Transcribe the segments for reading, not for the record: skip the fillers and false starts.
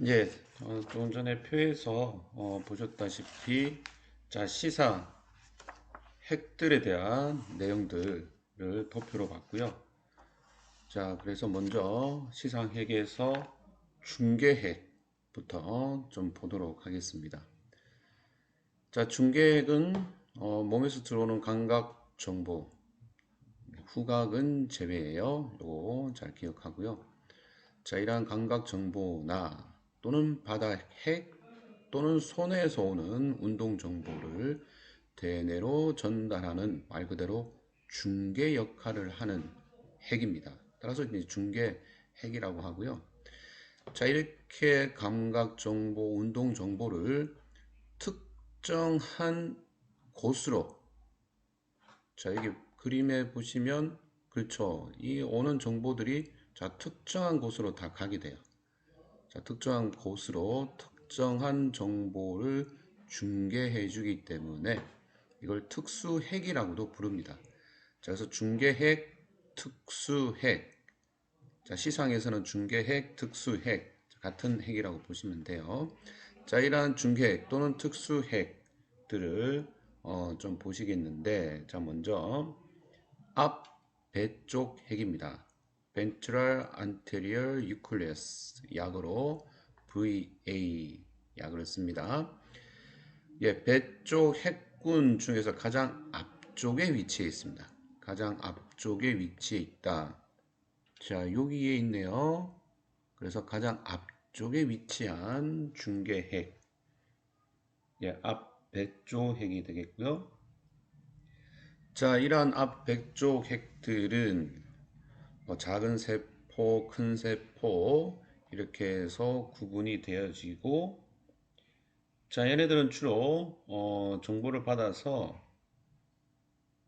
예, 좀 전에 표에서 보셨다시피 자 시사 핵들에 대한 내용들을 도표로 봤고요. 자, 그래서 먼저 시상 핵에서 중계 핵부터 좀 보도록 하겠습니다. 자, 중계 핵은 몸에서 들어오는 감각 정보, 후각은 제외예요. 요거 잘 기억하고요. 자, 이러한 감각 정보나 또는 바다 핵 또는 손에서 오는 운동 정보를 대뇌로 전달하는 말 그대로 중계 역할을 하는 핵입니다. 따라서 이제 중계 핵이라고 하고요. 자, 이렇게 감각 정보, 운동 정보를 특정한 곳으로, 자, 여기 그림에 보시면 그렇죠. 이 오는 정보들이 자, 특정한 곳으로 다 가게 돼요. 자, 특정한 곳으로 특정한 정보를 중계해 주기 때문에 이걸 특수핵이라고도 부릅니다. 자, 그래서 중계핵, 특수핵. 자, 시상에서는 중계핵, 특수핵 같은 핵이라고 보시면 돼요. 자, 이러한 중계핵 또는 특수핵들을 좀 보시겠는데, 자, 먼저 앞 배 쪽 핵입니다. Ventral Anterior Nucleus, 약으로 VA 약을 씁니다. 예, 배 쪽 핵군 중에서 가장 앞쪽에 위치해 있습니다. 가장 앞쪽에 위치해 있다. 자, 여기에 있네요. 그래서 가장 앞쪽에 위치한 중계핵, 예, 앞 배 쪽 핵이 되겠고요. 자, 이러한 앞 배 쪽 핵들은 작은 세포, 큰 세포 이렇게 해서 구분이 되어지고, 자, 얘네들은 주로 정보를 받아서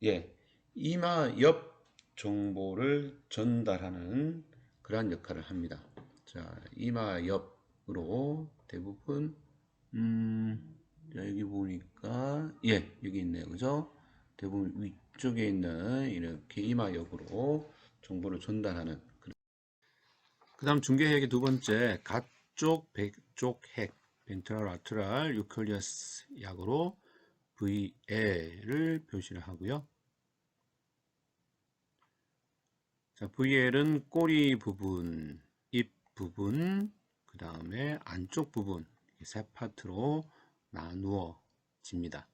예, 이마 옆 정보를 전달하는 그러한 역할을 합니다. 자, 이마 옆으로 대부분 자, 여기 보니까 예, 여기 있네요. 그죠? 대부분 위쪽에 있는 이렇게 이마 옆으로 정보를 전달하는. 그 다음 중계핵의 두 번째, 가쪽, 백쪽 핵, 벤트럴 아트랄 유클리어스 약으로 VL을 표시를 하고요. 자, VL은 꼬리 부분, 입 부분, 그 다음에 안쪽 부분, 세 파트로 나누어집니다.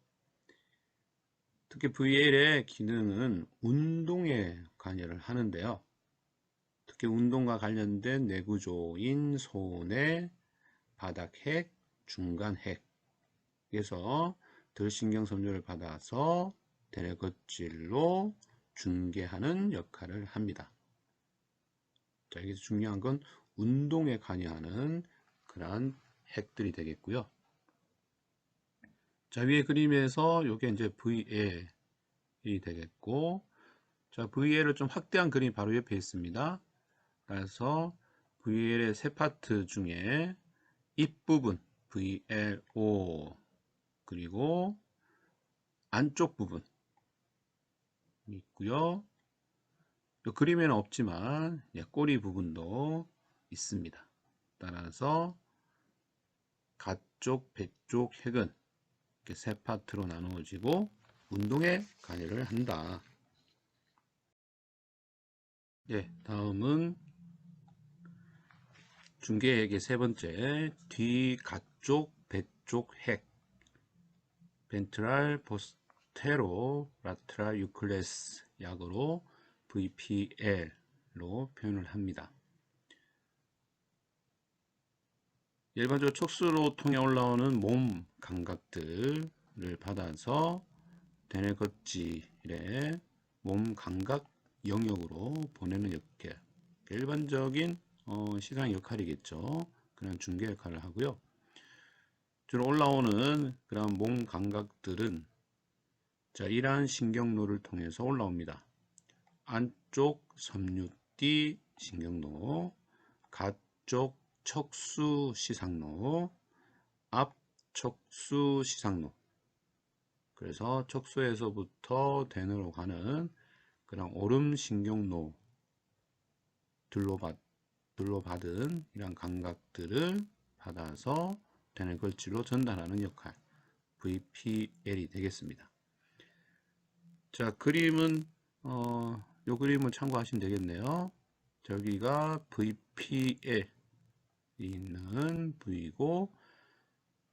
특히 VL의 기능은 운동에 관여를 하는데요. 특히 운동과 관련된 뇌구조인 손의 바닥핵, 중간핵에서 들신경 섬유를 받아서 대뇌껍질로 중계하는 역할을 합니다. 자, 여기서 중요한 건 운동에 관여하는 그러한 핵들이 되겠고요. 자, 위에 그림에서 이게 이제 VL이 되겠고, 자, VL을 좀 확대한 그림이 바로 옆에 있습니다. 그래서 VL의 세 파트 중에 입부분 VLO, 그리고 안쪽 부분 있고요. 그림에는 없지만 꼬리 부분도 있습니다. 따라서 가쪽, 배쪽 핵은 이렇게 세 파트로 나누어지고 운동에 관여를 한다. 예, 다음은 중계핵의 세 번째, 뒤가쪽, 배쪽 핵, 벤트랄 포스테로 라트랄 유클레스 약으로 VPL로 표현을 합니다. 일반적으로 촉수로 통해 올라오는 몸 감각들을 받아서 대뇌껍질의 몸 감각 영역으로 보내는 역할, 일반적인 시상 역할이겠죠. 그런 중개 역할을 하고요. 주로 올라오는 그런 몸 감각들은 자, 이러한 신경로를 통해서 올라옵니다. 안쪽 섬유띠 신경로, 가쪽 척수 시상로, 앞 척수 시상로. 그래서 척수에서부터 대뇌로 가는 그런 오름 신경로 들로 받은 이런 감각들을 받아서 대뇌걸질로 전달하는 역할, VPL이 되겠습니다. 자, 그림은 요 그림을 참고하시면 되겠네요. 저기가 VPL이 있는 V고,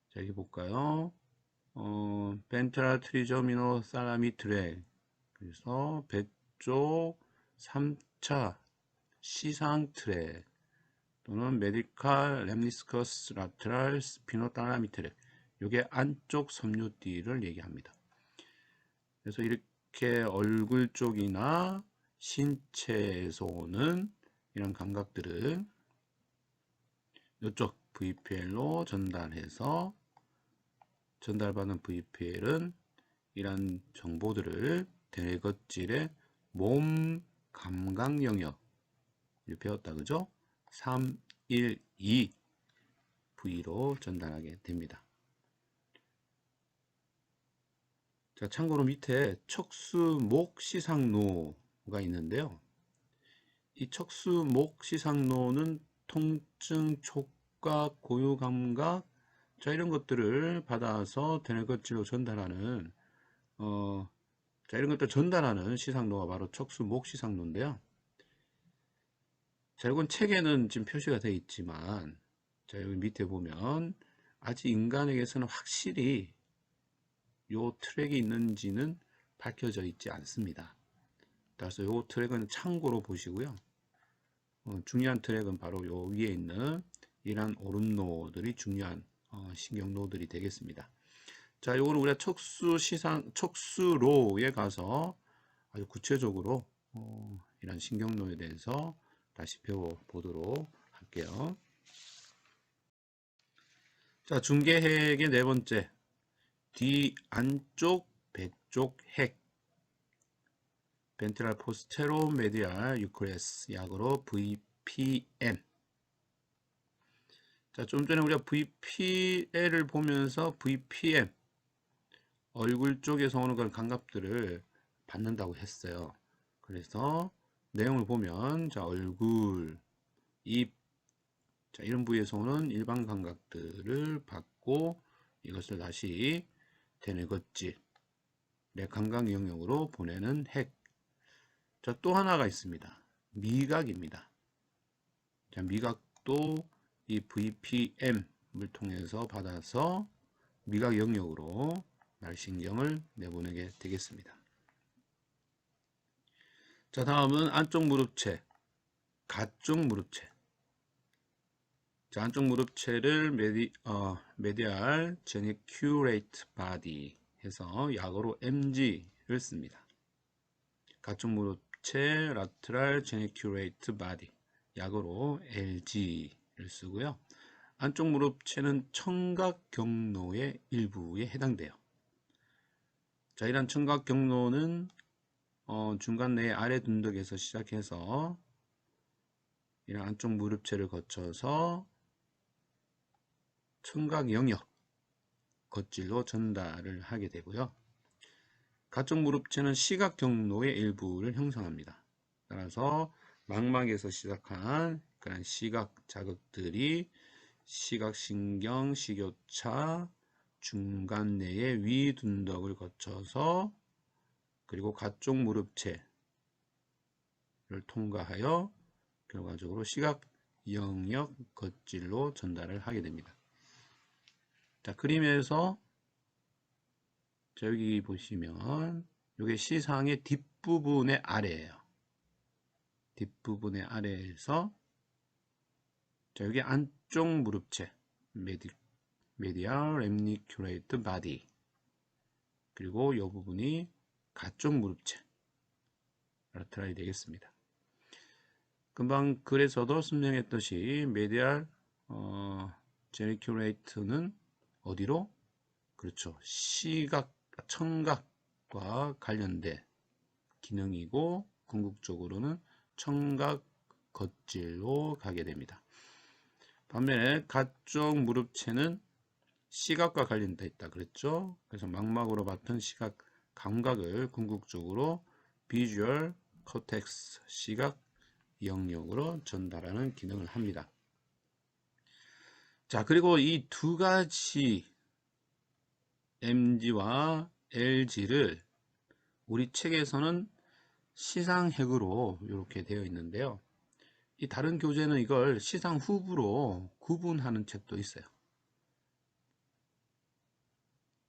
자, 여기 볼까요? 벤트랄 트리저미노 살라미 트랙, 그래서 배쪽 3차 시상 트랙 또는 메디칼 렘니스커스 라테랄 스피노탈라미 트랙, 요게 안쪽 섬유띠를 얘기합니다. 그래서 이렇게 얼굴 쪽이나 신체에서 오는 이런 감각들을 이쪽 VPL로 전달해서 전달받은 VPL은 이런 정보들을 대뇌걸질의 몸 감각 영역 배웠다, 그죠? 3, 1, 2 V로 전달하게 됩니다. 자, 참고로 밑에 척수목 시상노가 있는데요. 이 척수목 시상노는 통증, 촉각, 고유 감각, 자, 이런 것들을 받아서 대뇌걸질로 전달하는 자, 이런 것들 전달하는 시상노가 바로 척수목 시상노인데요. 자, 이건 책에는 지금 표시가 되어 있지만, 자, 여기 밑에 보면 아직 인간에게서는 확실히 요 트랙이 있는지는 밝혀져 있지 않습니다. 따라서 요 트랙은 참고로 보시고요. 중요한 트랙은 바로 요 위에 있는 이러한 오름노들이 중요한 신경노들이 되겠습니다. 자, 요거는 우리가 척수로에 가서 아주 구체적으로 이런 신경노에 대해서 다시 배워보도록 할게요. 자, 중계핵의 네 번째, 뒤 안쪽 배쪽 핵, 벤트랄 포스테로 메디알 유크레스, 약으로 VPM. 자, 좀 전에 우리가 VPL을 보면서 VPM, 얼굴 쪽에서 오는 그런 감각들을 받는다고 했어요. 그래서 내용을 보면, 자, 얼굴, 입, 자, 이런 부위에서 오는 일반 감각들을 받고 이것을 다시 대뇌걸질의 감각 영역으로 보내는 핵. 자, 또 하나가 있습니다. 미각입니다. 자, 미각도 이 VPM을 통해서 받아서 미각 영역으로 날신경을 내보내게 되겠습니다. 자, 다음은 안쪽 무릎체, 가쪽 무릎체. 자, 안쪽 무릎체를 메디알 제니큐레이트 바디 해서 약어로 MG를 씁니다. 가쪽 무릎체 라테랄 제니큐레이트 바디, 약어로 LG를 쓰고요. 안쪽 무릎체는 청각 경로의 일부에 해당돼요. 자, 이런 청각 경로는 중간 내 아래 둔덕에서 시작해서 이런 안쪽 무릎체를 거쳐서 청각 영역 겉질로 전달을 하게 되고요. 가쪽 무릎체는 시각 경로의 일부를 형성합니다. 따라서 망막에서 시작한 그런 시각 자극들이 시각신경, 식교차, 중간 내의 위둔덕을 거쳐서 그리고 가쪽 무릎체를 통과하여 결과적으로 시각 영역 겉질로 전달을 하게 됩니다. 자, 그림에서 여기 보시면 이게 시상의 뒷부분의 아래예요. 뒷부분의 아래에서 자, 여기 안쪽 무릎체 메디알 렘니큐레이트 바디, 그리고 이 부분이 가쪽 무릎체 라테랄이 되겠습니다. 금방 글에서도 설명했듯이 메디알 제니큐레이트는 어디로? 그렇죠. 시각, 청각과 관련된 기능이고 궁극적으로는 청각 겉질로 가게 됩니다. 반면에 가쪽 무릎체는 시각과 관련되어 있다 그랬죠. 그래서 망막으로 맡은 시각 감각을 궁극적으로 비주얼 코텍스 시각 영역으로 전달하는 기능을 합니다. 자, 그리고 이 두 가지 MG와 LG를 우리 책에서는 시상핵으로 이렇게 되어 있는데요. 이 다른 교재는 이걸 시상 후부로 구분하는 책도 있어요.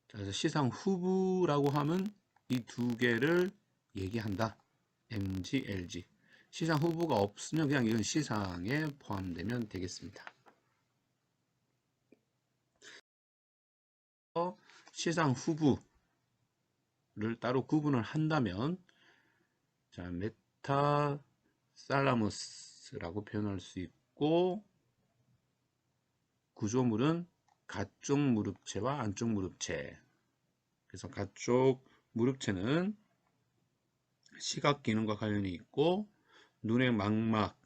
자, 그래서 시상 후부라고 하면 이 두 개를 얘기한다. MG, LG. 시상 후보가 없으면 그냥 이건 시상에 포함되면 되겠습니다. 시상 후보를 따로 구분을 한다면, 자, 메타살라무스라고 표현할 수 있고, 구조물은 가쪽 무릎체와 안쪽 무릎체. 그래서 가쪽 무릎체는 시각 기능과 관련이 있고, 눈의 망막.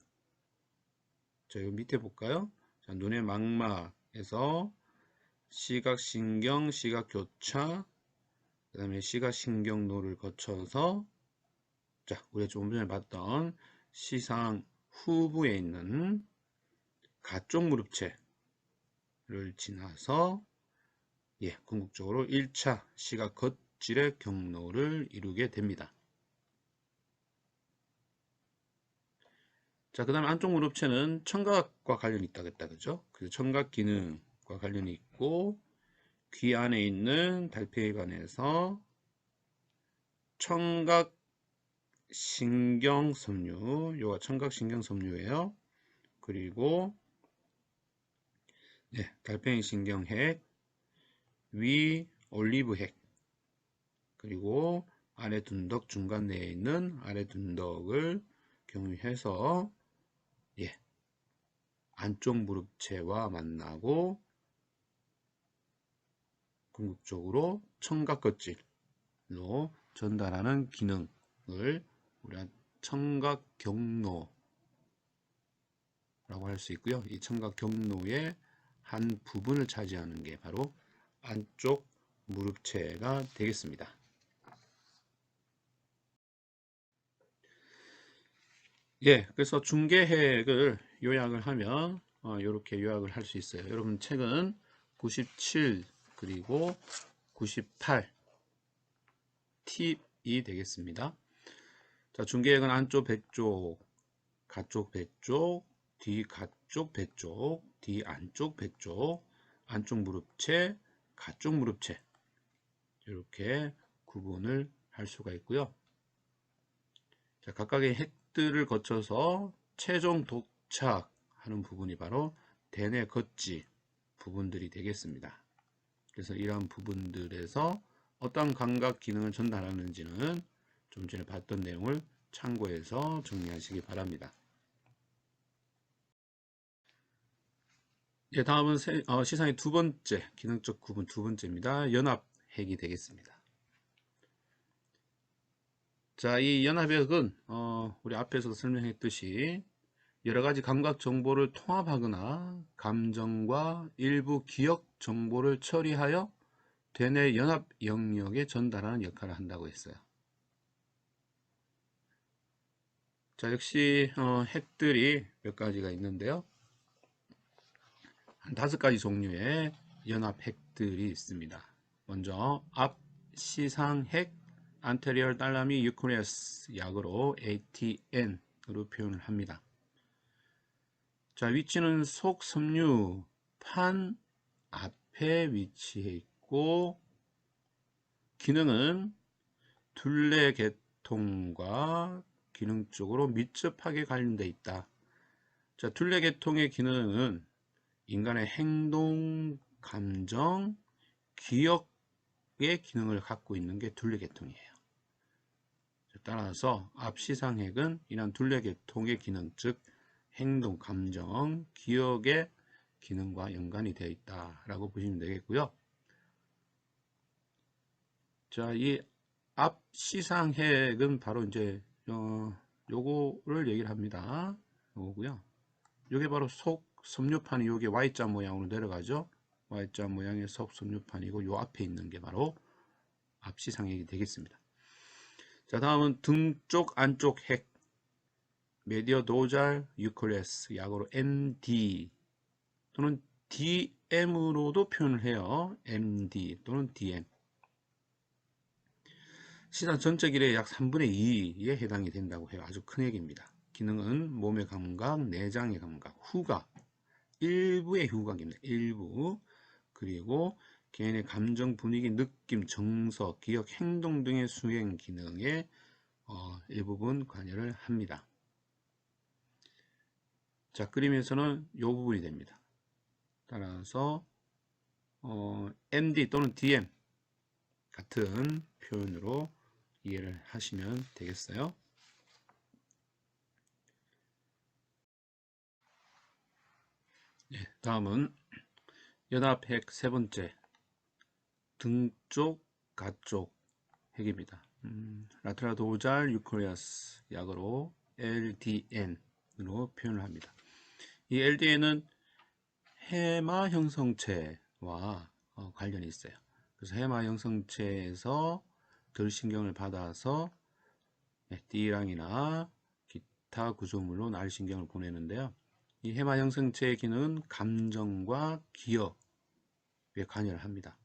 자, 여기 밑에 볼까요? 자, 눈의 망막에서 시각신경, 시각교차, 그 다음에 시각신경노를 거쳐서, 자, 우리가 조금 전에 봤던 시상 후부에 있는 가쪽 무릎체를 지나서, 예, 궁극적으로 1차 시각 겉질의 경로를 이루게 됩니다. 자, 그 다음에 안쪽 무릎체는 청각과 관련이 있다고 했다, 그죠? 그래서 청각 기능과 관련이 있고, 귀 안에 있는 달팽이관에서 청각 신경섬유, 요가 청각 신경섬유예요. 그리고 네, 달팽이 신경핵, 위 올리브핵, 그리고 아래 둔덕 중간 내에 있는 아래 둔덕을 경유해서 예, 안쪽 무릎체와 만나고 궁극적으로 청각 겉질로 전달하는 기능을 우리가 청각 경로라고 할 수 있고요. 이 청각 경로의 한 부분을 차지하는 게 바로 안쪽 무릎체가 되겠습니다. 예, 그래서 중계핵을 요약을 하면 이렇게 요약을 할 수 있어요. 여러분 책은 97 그리고 98 팁이 되겠습니다. 자, 중계핵은 안쪽 배쪽, 가쪽 배쪽, 뒤 가쪽 배쪽, 뒤 안쪽 배쪽, 안쪽 무릎체, 가쪽 무릎체 이렇게 구분을 할 수가 있고요. 자, 각각의 핵들을 거쳐서 최종 도착하는 부분이 바로 대뇌 겉지 부분들이 되겠습니다. 그래서 이러한 부분들에서 어떤 감각 기능을 전달하는지는 좀 전에 봤던 내용을 참고해서 정리하시기 바랍니다. 예, 다음은 시상의 두 번째, 기능적 구분 두 번째입니다. 연합핵이 되겠습니다. 자, 이 연합핵은 우리 앞에서도 설명했듯이 여러 가지 감각 정보를 통합하거나 감정과 일부 기억 정보를 처리하여 대뇌 연합 영역에 전달하는 역할을 한다고 했어요. 자, 역시 핵들이 몇 가지가 있는데요. 한 5가지 종류의 연합 핵들이 있습니다. 먼저 앞 시상핵 anterior thalamic nucleus 약으로 ATN으로 표현을 합니다. 자, 위치는 속섬유판 앞에 위치해 있고 기능은 둘레계통과 기능적으로 밀접하게 관련되어 있다. 자, 둘레계통의 기능은 인간의 행동, 감정, 기억의 기능을 갖고 있는 게 둘레계통이에요. 따라서 앞시상핵은 이런 둘레계통의 기능, 즉 행동, 감정, 기억의 기능과 연관이 되어 있다라고 보시면 되겠고요. 자, 이 앞시상핵은 바로 이제 요거를 얘기를 합니다. 요거고요. 요게 바로 속 섬유판이 요게 Y자 모양으로 내려가죠. Y자 모양의 속 섬유판이고 요 앞에 있는 게 바로 앞시상핵이 되겠습니다. 자, 다음은 등 쪽 안쪽 핵 메디어 도잘 유클레스 약으로 MD 또는 DM으로도 표현을 해요. MD 또는 DM. 시장 전체 길이의 약 3분의 2에 해당이 된다고 해요. 아주 큰 액입니다. 기능은 몸의 감각, 내장의 감각, 후각, 일부의 후각입니다. 일부. 그리고 개인의 감정, 분위기, 느낌, 정서, 기억, 행동 등의 수행 기능에 일부분 관여를 합니다. 자, 그림에서는 이 부분이 됩니다. 따라서 MD 또는 DM 같은 표현으로 이해를 하시면 되겠어요. 네, 다음은 연합핵 세 번째, 등쪽, 가쪽 핵입니다. 라트라 도잘 유코리아스, 약어로 LDN으로 표현을 합니다. 이 LDN은 해마 형성체와 관련이 있어요. 그래서 해마 형성체에서 들신경을 받아서 D랑이나 기타 구조물로 날신경을 보내는데요. 이 해마 형성체의 기능은 감정과 기억에 관여를 합니다.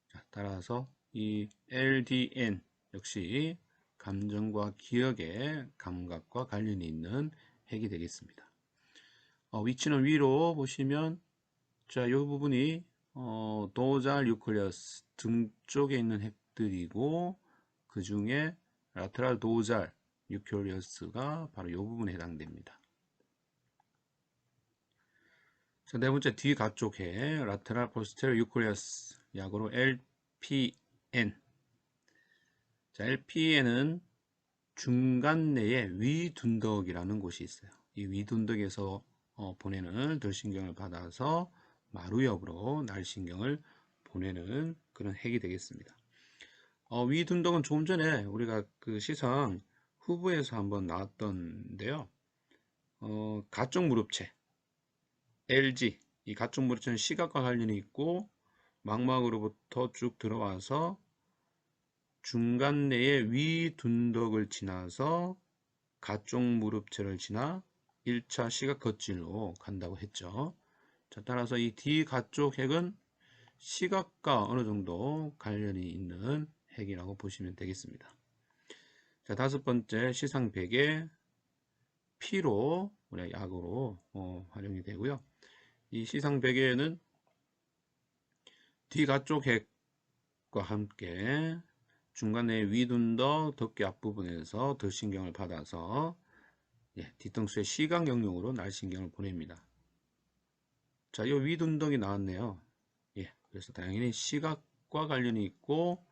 자, 따라서 이 LDN 역시 감정과 기억의 감각과 관련이 있는 핵이 되겠습니다. 위치는 위로 보시면 자, 이 부분이 도잘 유클리어스 등 쪽에 있는 핵들이고 그 중에 라테랄 도잘 유클리어스가 바로 이 부분에 해당됩니다. 자, 네 번째 뒤 가쪽 핵 라테랄 포스테리어 유클리어스, 약어로 LPN. 자, LPN은 중간 내에 위둔덕이라는 곳이 있어요. 이 위둔덕에서 보내는 들신경을 받아서 마루엽으로 날신경을 보내는 그런 핵이 되겠습니다. 위둔덕은 조금 전에 우리가 그 시상 후보에서 한번 나왔던데요. 가쪽 무릎체 LG, 이 가쪽 무릎체는 시각과 관련이 있고 망막으로부터 쭉 들어와서 중간 내에 위둔덕을 지나서 가쪽 무릎체를 지나 1차 시각 겉질로 간다고 했죠. 자, 따라서 이 D 가쪽 핵은 시각과 어느 정도 관련이 있는 핵이라고 보시면 되겠습니다. 자, 다섯 번째 시상백의 P로 우리가 약으로 활용이 되고요. 이 시상백에는 D 가쪽 핵과 함께 중간에 위둔덕 덮개 앞부분에서 들신경을 받아서 뒤통수의 시각 영역으로 날신경을 보냅니다. 자, 이 위둔덕이 나왔네요. 그래서 당연히 시각과 관련이 있고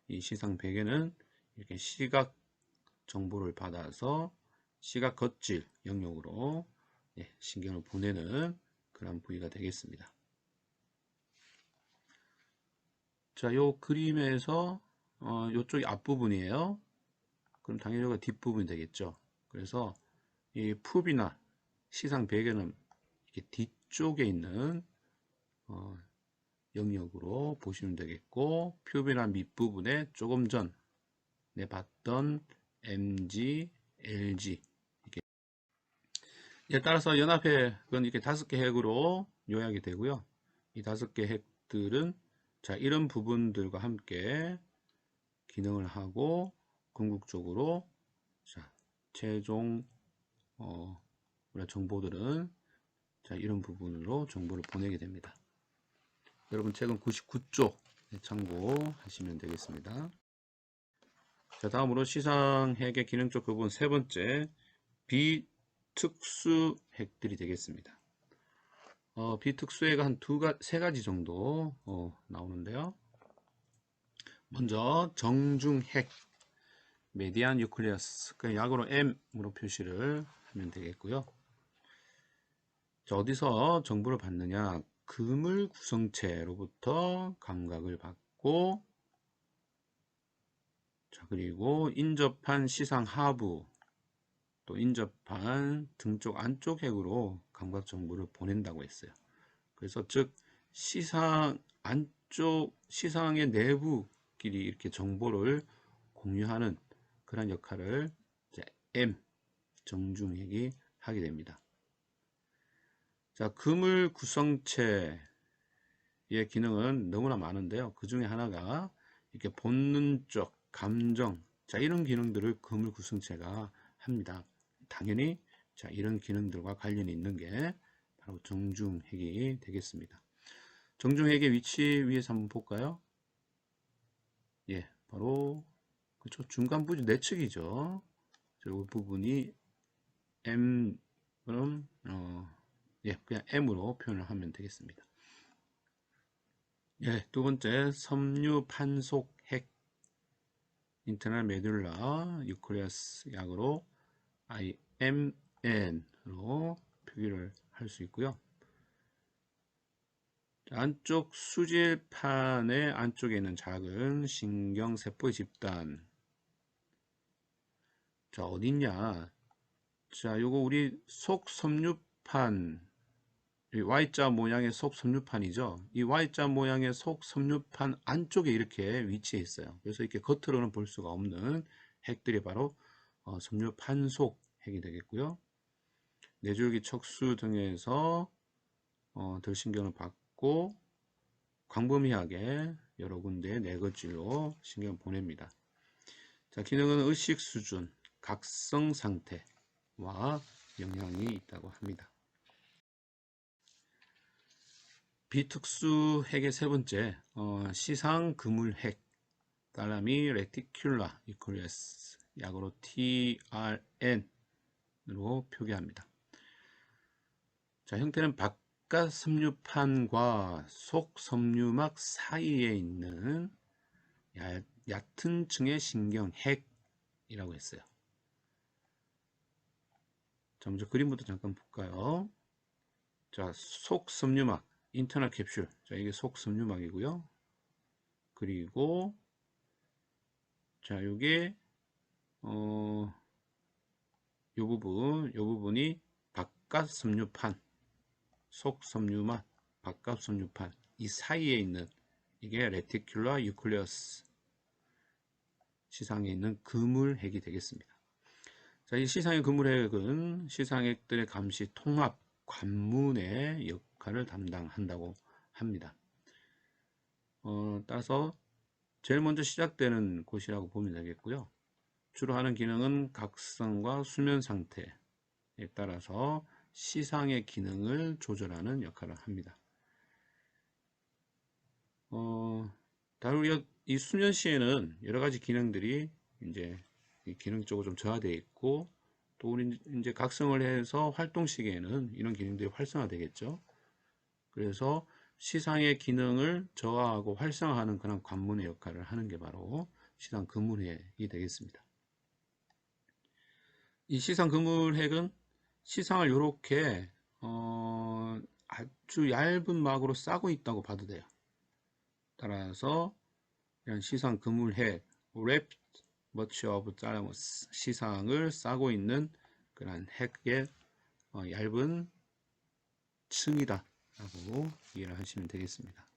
이 시상백에는 이렇게 시각 정보를 받아서 시각 겉질 영역으로 신경을 보내는 그런 부위가 되겠습니다. 자, 요 그림에서 요쪽이 앞부분이에요. 그럼 당연히 여기가 뒷부분이 되겠죠. 그래서 이 푸비나 시상백에는 이렇게 뒤쪽에 있는 영역으로 보시면 되겠고, 퓨비나 밑부분에 조금 전에 봤던 MG, LG 이렇게 따라서 연합핵은 이렇게 5개 핵으로 요약이 되고요. 이 5개 핵들은 자, 이런 부분들과 함께 기능을 하고 궁극적으로 자, 최종 우리 정보들은 자, 이런 부분으로 정보를 보내게 됩니다. 여러분 책은 99쪽 참고하시면 되겠습니다. 자, 다음으로 시상핵의 기능적 구분 세 번째 비특수 핵들이 되겠습니다. 비특수핵은 한 세 가지 정도 나오는데요. 먼저 정중핵 메디안 뉴클리어스, 그 약으로 M으로 표시를 하면 되겠고요. 자, 어디서 정보를 받느냐? 그물 구성체로부터 감각을 받고, 자, 그리고 인접한 시상 하부, 또 인접한 등 쪽 안쪽 핵으로 감각 정보를 보낸다고 했어요. 그래서 즉 시상 안쪽 시상의 내부끼리 이렇게 정보를 공유하는 그런 역할을 이제 M 정중핵이 하게 됩니다. 자, 그물 구성체 얘 기능은 너무나 많은데요. 그 중에 하나가 이렇게 본능적 감정, 자, 이런 기능들을 그물 구성체가 합니다. 당연히 자, 이런 기능들과 관련이 있는 게 바로 정중핵이 되겠습니다. 정중핵의 위치 위에서 한번 볼까요? 예, 바로 그렇죠. 중간부지 내측이죠. 이 부분이 M, 그럼 예, 그냥 M으로 표현을 하면 되겠습니다. 예, 두 번째 섬유 판속 핵 인터널 메듈라 뉴클리어스 약으로 IMN으로 표기를 할 수 있고요. 안쪽 수질판의 안쪽에 있는 작은 신경세포의 집단. 자, 어딨냐? 자, 요거 우리 속섬유판, Y자 모양의 속섬유판이죠. 이 Y자 모양의 속섬유판 안쪽에 이렇게 위치해 있어요. 그래서 이렇게 겉으로는 볼 수가 없는 핵들이 바로 섬유판속 핵이 되겠고요. 뇌줄기 척수 등에서 들신경을 받고 광범위하게 여러 군데 뇌거질로 신경을 보냅니다. 자, 기능은 의식 수준, 각성 상태와 영향이 있다고 합니다. 비특수 핵의 세 번째, 시상 그물 핵, 달라미 레티큘라 이퀄리스, 약으로 TRN으로 표기합니다. 자, 형태는 바깥 섬유판과 속 섬유막 사이에 있는 얕은 층의 신경 핵이라고 했어요. 자, 먼저 그림부터 잠깐 볼까요? 자, 속 섬유막, 인터널 캡슐. 자, 이게 속 섬유막이고요. 그리고 자, 요게 요 부분이 바깥 섬유판, 속 섬유막, 바깥 섬유판 이 사이에 있는 이게 레티큘라 유클레어스 시상에 있는 그물핵이 되겠습니다. 자, 이 시상의 그물핵은 시상핵들의 감시 통합 관문의 역할을 담당한다고 합니다. 따라서 제일 먼저 시작되는 곳이라고 보면 되겠고요. 주로 하는 기능은 각성과 수면 상태에 따라서 시상의 기능을 조절하는 역할을 합니다. 다른 이 수면 시에는 여러 가지 기능들이 이제 기능적으로 좀 저하되어 있고, 또 우리 이제 각성을 해서 활동 시기에는 이런 기능들이 활성화되겠죠. 그래서 시상의 기능을 저하하고 활성화하는 그런 관문의 역할을 하는 게 바로 시상 그물핵이 되겠습니다. 이 시상 그물핵은 시상을 이렇게 아주 얇은 막으로 싸고 있다고 봐도 돼요. 따라서 이런 시상 그물핵 wrapped much of thalamus 시상을 싸고 있는 그런 핵의 얇은 층이다 라고 이해를 하시면 되겠습니다.